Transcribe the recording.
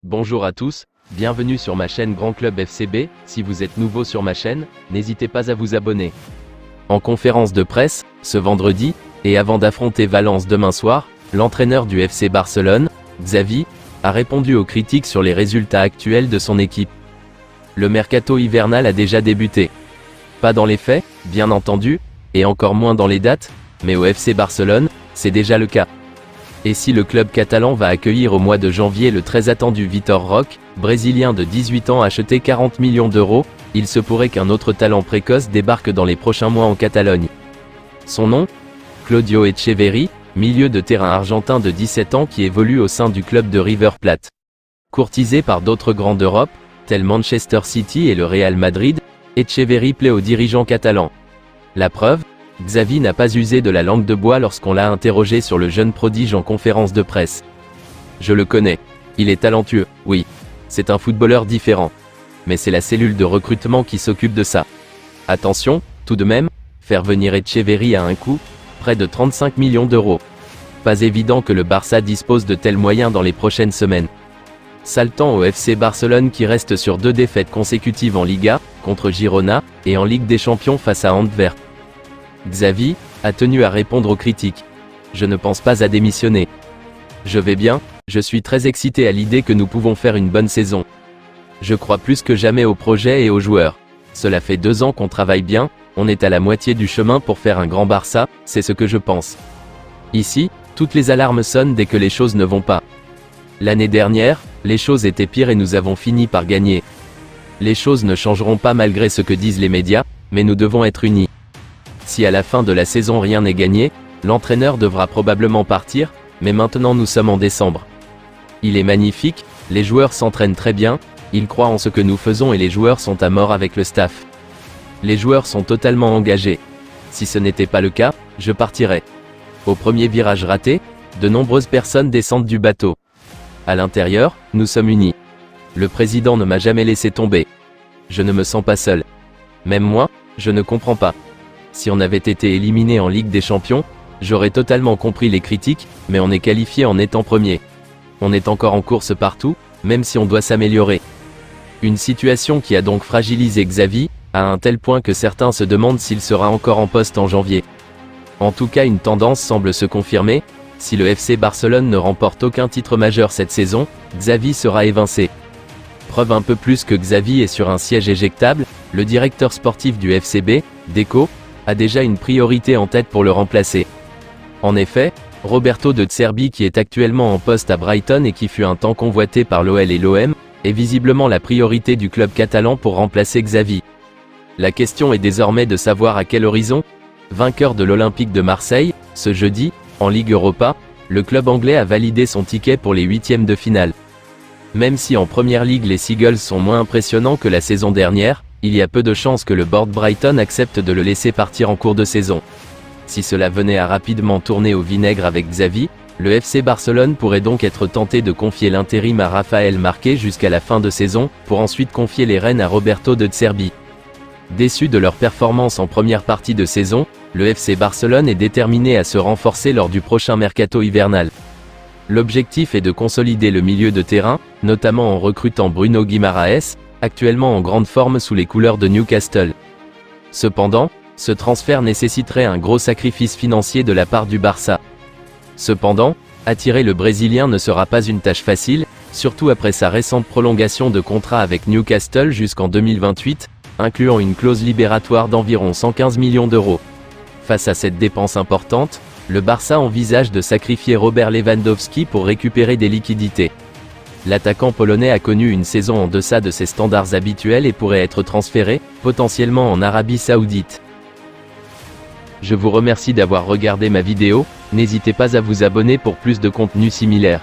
Bonjour à tous, bienvenue sur ma chaîne Grand Club FCB. Si vous êtes nouveau sur ma chaîne, n'hésitez pas à vous abonner. En conférence de presse, ce vendredi, et avant d'affronter Valence demain soir, l'entraîneur du FC Barcelone, Xavi, a répondu aux critiques sur les résultats actuels de son équipe. Le mercato hivernal a déjà débuté. Pas dans les faits, bien entendu, et encore moins dans les dates, mais au FC Barcelone, c'est déjà le cas. Et si le club catalan va accueillir au mois de janvier le très attendu Vitor Roque, brésilien de 18 ans acheté 40 millions d'euros, il se pourrait qu'un autre talent précoce débarque dans les prochains mois en Catalogne. Son nom ? Claudio Echeverri, milieu de terrain argentin de 17 ans qui évolue au sein du club de River Plate. Courtisé par d'autres grands d'Europe, tels Manchester City et le Real Madrid, Echeverri plaît aux dirigeants catalans. La preuve ? Xavi n'a pas usé de la langue de bois lorsqu'on l'a interrogé sur le jeune prodige en conférence de presse. Je le connais. Il est talentueux, oui. C'est un footballeur différent. Mais c'est la cellule de recrutement qui s'occupe de ça. Attention, tout de même, faire venir Echeverri à un coût, près de 35 millions d'euros. Pas évident que le Barça dispose de tels moyens dans les prochaines semaines. Sale temps au FC Barcelone qui reste sur 2 défaites consécutives en Liga, contre Girona, et en Ligue des Champions face à Antwerp. Xavi a tenu à répondre aux critiques. Je ne pense pas à démissionner. Je vais bien, je suis très excité à l'idée que nous pouvons faire une bonne saison. Je crois plus que jamais au projet et aux joueurs. Cela fait 2 ans qu'on travaille bien, on est à la moitié du chemin pour faire un grand Barça, c'est ce que je pense. Ici, toutes les alarmes sonnent dès que les choses ne vont pas. L'année dernière, les choses étaient pires et nous avons fini par gagner. Les choses ne changeront pas malgré ce que disent les médias, mais nous devons être unis. Si à la fin de la saison rien n'est gagné, l'entraîneur devra probablement partir, mais maintenant nous sommes en décembre. Il est magnifique, les joueurs s'entraînent très bien, ils croient en ce que nous faisons et les joueurs sont à mort avec le staff. Les joueurs sont totalement engagés. Si ce n'était pas le cas, je partirais. Au premier virage raté, de nombreuses personnes descendent du bateau. À l'intérieur, nous sommes unis. Le président ne m'a jamais laissé tomber. Je ne me sens pas seul. Même moi, je ne comprends pas. Si on avait été éliminé en Ligue des Champions, j'aurais totalement compris les critiques, mais on est qualifié en étant premier. On est encore en course partout, même si on doit s'améliorer. Une situation qui a donc fragilisé Xavi, à un tel point que certains se demandent s'il sera encore en poste en janvier. En tout cas, une tendance semble se confirmer, si le FC Barcelone ne remporte aucun titre majeur cette saison, Xavi sera évincé. Preuve un peu plus que Xavi est sur un siège éjectable, le directeur sportif du FCB, Deco, a déjà une priorité en tête pour le remplacer. En effet, Roberto De Zerbi qui est actuellement en poste à Brighton et qui fut un temps convoité par l'OL et l'OM, est visiblement la priorité du club catalan pour remplacer Xavi. La question est désormais de savoir à quel horizon. Vainqueur de l'Olympique de Marseille, ce jeudi, en Ligue Europa, le club anglais a validé son ticket pour les 8e de finale. Même si en Première Ligue les Seagulls sont moins impressionnants que la saison dernière, il y a peu de chances que le board Brighton accepte de le laisser partir en cours de saison. Si cela venait à rapidement tourner au vinaigre avec Xavi, le FC Barcelone pourrait donc être tenté de confier l'intérim à Rafael Marquez jusqu'à la fin de saison, pour ensuite confier les rênes à Roberto De Zerbi. Déçu de leur performance en première partie de saison, le FC Barcelone est déterminé à se renforcer lors du prochain mercato hivernal. L'objectif est de consolider le milieu de terrain, notamment en recrutant Bruno Guimaraes, actuellement en grande forme sous les couleurs de Newcastle. Cependant, ce transfert nécessiterait un gros sacrifice financier de la part du Barça. Cependant, attirer le Brésilien ne sera pas une tâche facile, surtout après sa récente prolongation de contrat avec Newcastle jusqu'en 2028, incluant une clause libératoire d'environ 115 millions d'euros. Face à cette dépense importante, le Barça envisage de sacrifier Robert Lewandowski pour récupérer des liquidités. L'attaquant polonais a connu une saison en deçà de ses standards habituels et pourrait être transféré, potentiellement en Arabie Saoudite. Je vous remercie d'avoir regardé ma vidéo, n'hésitez pas à vous abonner pour plus de contenu similaire.